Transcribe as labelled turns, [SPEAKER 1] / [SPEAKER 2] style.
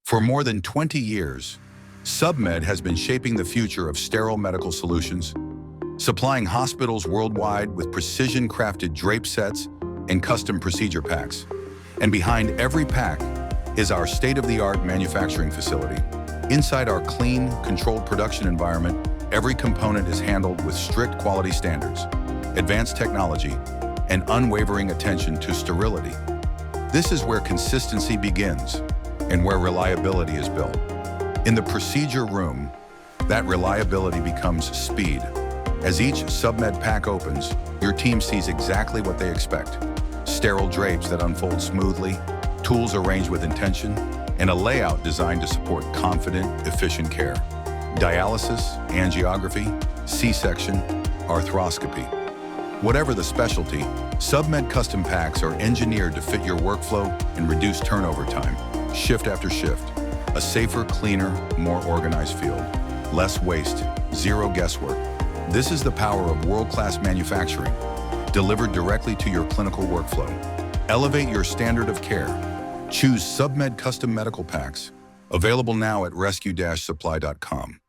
[SPEAKER 1] For more than 20 years, SUBMED has been shaping the future of sterile medical solutions, supplying hospitals worldwide with precision-crafted drape sets and custom procedure packs. And behind every pack is our state-of-the-art manufacturing facility. Inside our clean, controlled production environment, every component is handled with strict quality standards, advanced technology, and unwavering attention to sterility. This is where consistency begins and where reliability is built. In the procedure room, that reliability becomes speed. As each SUBMED pack opens, your team sees exactly what they expect. Sterile drapes that unfold smoothly, tools arranged with intention, and a layout designed to support confident, efficient care. Dialysis, angiography, C-section, arthroscopy. Whatever the specialty, SUBMED custom packs are engineered to fit your workflow and reduce turnover time, shift after shift. A safer, cleaner, more organized field. Less waste, zero guesswork. This is the power of world-class manufacturing, delivered directly to your clinical workflow. Elevate your standard of care. Choose SUBMED custom medical packs, available now at rescue-supply.com.